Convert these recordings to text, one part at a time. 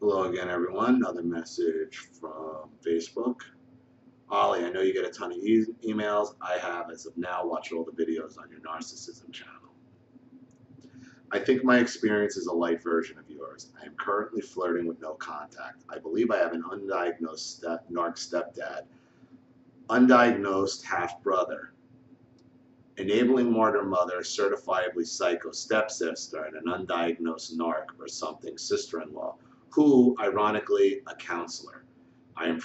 Hello again, everyone. Another message from Facebook. Ollie, I know you get a ton of emails. I have, as of now, watched all the videos on your Narcissism channel. I think my experience is a light version of yours. I am currently flirting with no contact. I believe I have an undiagnosed narc stepdad, undiagnosed half brother, enabling martyr mother, certifiably psycho stepsister, and an undiagnosed narc or something sister-in-law, who, ironically, a counselor. I'm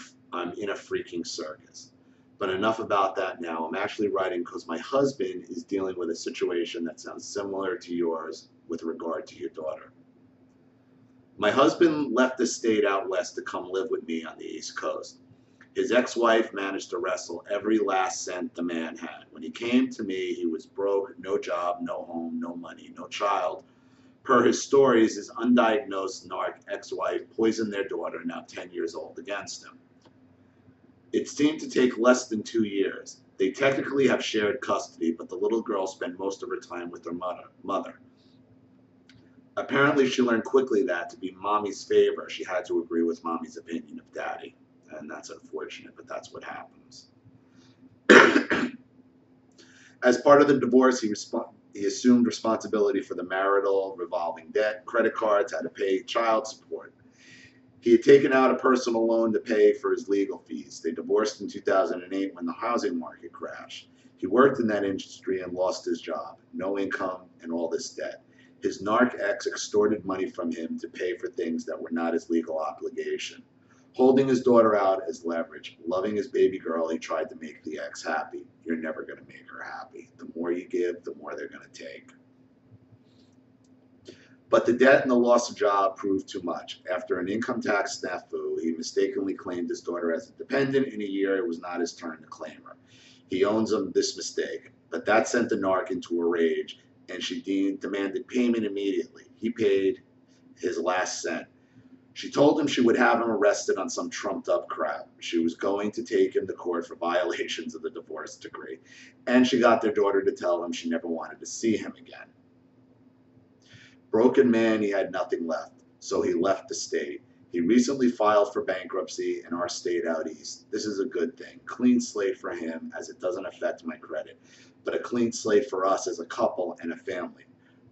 in a freaking circus. But enough about that now. I'm actually writing because my husband is dealing with a situation that sounds similar to yours with regard to your daughter. My husband left the state out west to come live with me on the East Coast. His ex-wife managed to wrestle every last cent the man had. When he came to me, he was broke, no job, no home, no money, no child. Per his stories, his undiagnosed narc ex-wife poisoned their daughter, now 10 years old, against him. It seemed to take less than 2 years. They technically have shared custody, but the little girl spent most of her time with her mother. Apparently, she learned quickly that to be mommy's favor, she had to agree with mommy's opinion of daddy. And that's unfortunate, but that's what happens. As part of the divorce, he assumed responsibility for the marital revolving debt, credit cards, how to pay child support. He had taken out a personal loan to pay for his legal fees. They divorced in 2008 when the housing market crashed. He worked in that industry and lost his job, no income, and all this debt. His narc ex extorted money from him to pay for things that were not his legal obligation. Holding his daughter out as leverage, loving his baby girl, he tried to make the ex happy. You're never going to make her happy. The more you give, the more they're going to take. But the debt and the loss of job proved too much. After an income tax snafu, he mistakenly claimed his daughter as a dependent. In a year, it was not his turn to claim her. He owns this mistake, but that sent the narc into a rage, and she demanded payment immediately. He paid his last cent. She told him she would have him arrested on some trumped-up crap. She was going to take him to court for violations of the divorce decree, and she got their daughter to tell him she never wanted to see him again. Broken man, he had nothing left, so he left the state. He recently filed for bankruptcy in our state out east. This is a good thing. Clean slate for him, as it doesn't affect my credit, but a clean slate for us as a couple and a family.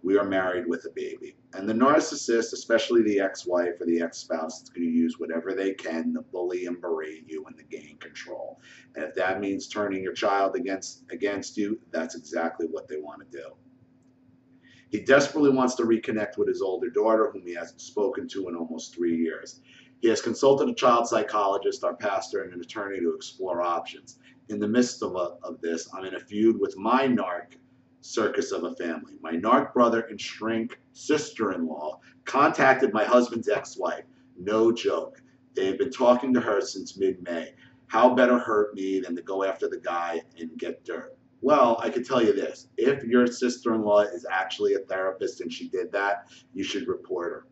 We are married with a baby. And the narcissist, especially the ex-wife or the ex-spouse, is going to use whatever they can to bully and berate you and to gain control. And if that means turning your child against you, that's exactly what they want to do. He desperately wants to reconnect with his older daughter, whom he hasn't spoken to in almost 3 years. He has consulted a child psychologist, our pastor, and an attorney to explore options. In the midst of this, I'm in a feud with my narc circus of a family. My narc brother and shrink sister-in-law contacted my husband's ex-wife. No joke. They have been talking to her since mid-May. How better hurt me than to go after the guy and get dirt? Well, I can tell you this. If your sister-in-law is actually a therapist and she did that, you should report her.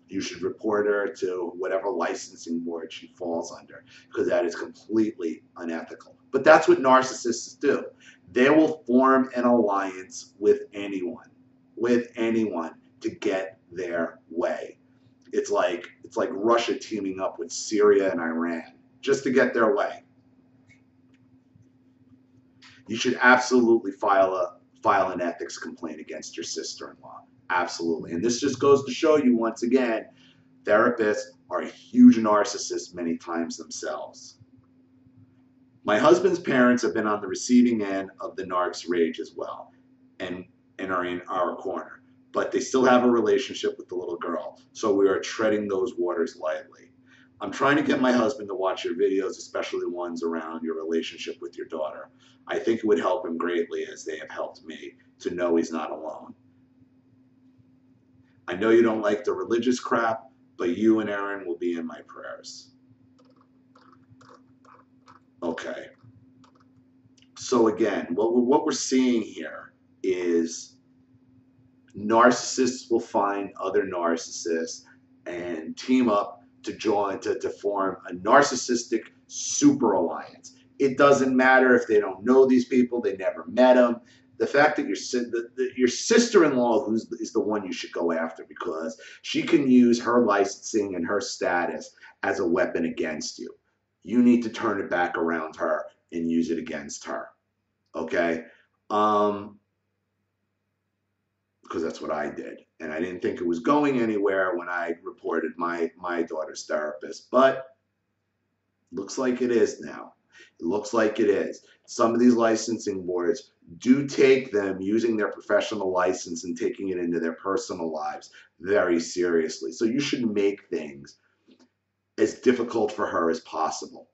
You should report her to whatever licensing board she falls under, because that is completely unethical. But that's what narcissists do. They will form an alliance with anyone to get their way. It's like Russia teaming up with Syria and Iran just to get their way. You should absolutely file an ethics complaint against your sister-in-law. Absolutely. And this just goes to show you, once again, therapists are huge narcissists many times themselves. My husband's parents have been on the receiving end of the narc's rage as well, and are in our corner. But they still have a relationship with the little girl, so we are treading those waters lightly. I'm trying to get my husband to watch your videos, especially ones around your relationship with your daughter. I think it would help him greatly, as they have helped me, to know he's not alone. I know you don't like the religious crap, but you and Aaron will be in my prayers. Okay. So again, what we're seeing here is narcissists will find other narcissists and team up to form a narcissistic super alliance. It doesn't matter if they don't know these people, they never met them. the fact that your sister-in-law is the one you should go after, because she can use her licensing and her status as a weapon against you. You need to turn it back around her and use it against her. Okay? Because that's what I did. And I didn't think it was going anywhere when I reported my daughter's therapist, but looks like it is now. It looks like it is. Some of these licensing boards do take them using their professional license and taking it into their personal lives very seriously. So you should make things as difficult for her as possible.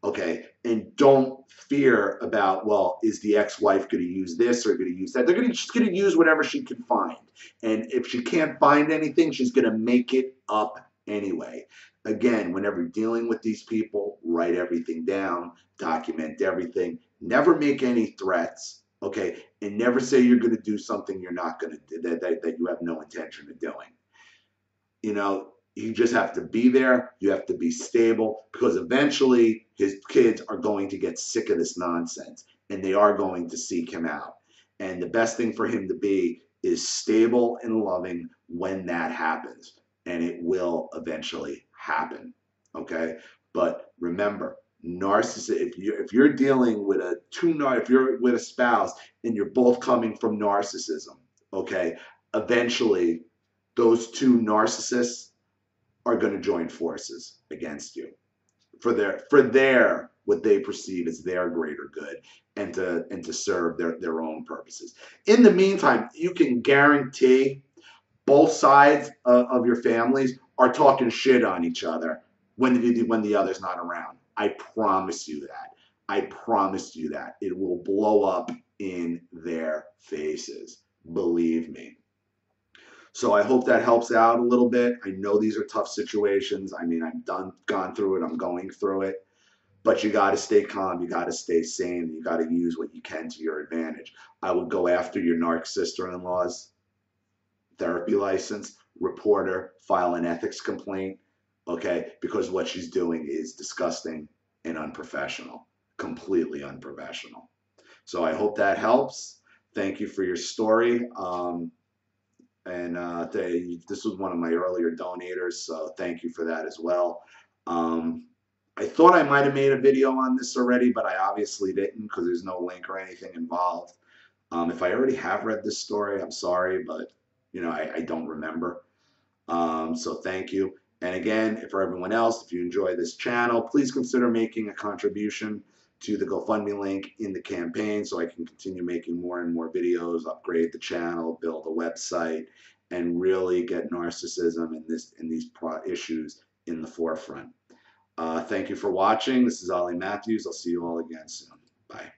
Okay, and don't fear about, well, is the ex-wife going to use this or going to use that? She's going to use whatever she can find. And if she can't find anything, she's going to make it up anyway. Again, whenever you're dealing with these people, write everything down, document everything, never make any threats, okay? And never say you're going to do something you're not going to do, that you have no intention of doing. You know, you just have to be there. You have to be stable, because eventually his kids are going to get sick of this nonsense and they are going to seek him out. And the best thing for him to be is stable and loving when that happens. And it will eventually happen. Okay. But remember, narcissist, if you're dealing with if you're with a spouse and you're both coming from narcissism, okay, eventually those two narcissists are going to join forces against you for their what they perceive as their greater good, and to serve their own purposes. In the meantime, you can guarantee both sides of your families are talking shit on each other when the other's not around. I promise you that. I promise you that. It will blow up in their faces. Believe me. So I hope that helps out a little bit. I know these are tough situations. I mean, I've gone through it. I'm going through it. But you got to stay calm. You got to stay sane. You got to use what you can to your advantage. I would go after your narc sister-in-law's therapy license, report her, file an ethics complaint, okay? Because what she's doing is disgusting and unprofessional, completely unprofessional. So I hope that helps. Thank you for your story. This was one of my earlier donators, so thank you for that as well. I thought I might have made a video on this already, but I obviously didn't, because there's no link or anything involved. If I already have read this story, I'm sorry, but you know, I don't remember. So thank you. And again, for everyone else, if you enjoy this channel, please consider making a contribution to the GoFundMe link in the campaign, so I can continue making more and more videos, upgrade the channel, build a website, and really get narcissism and these issues in the forefront. Thank you for watching. This is Ollie Matthews. I'll see you all again soon. Bye.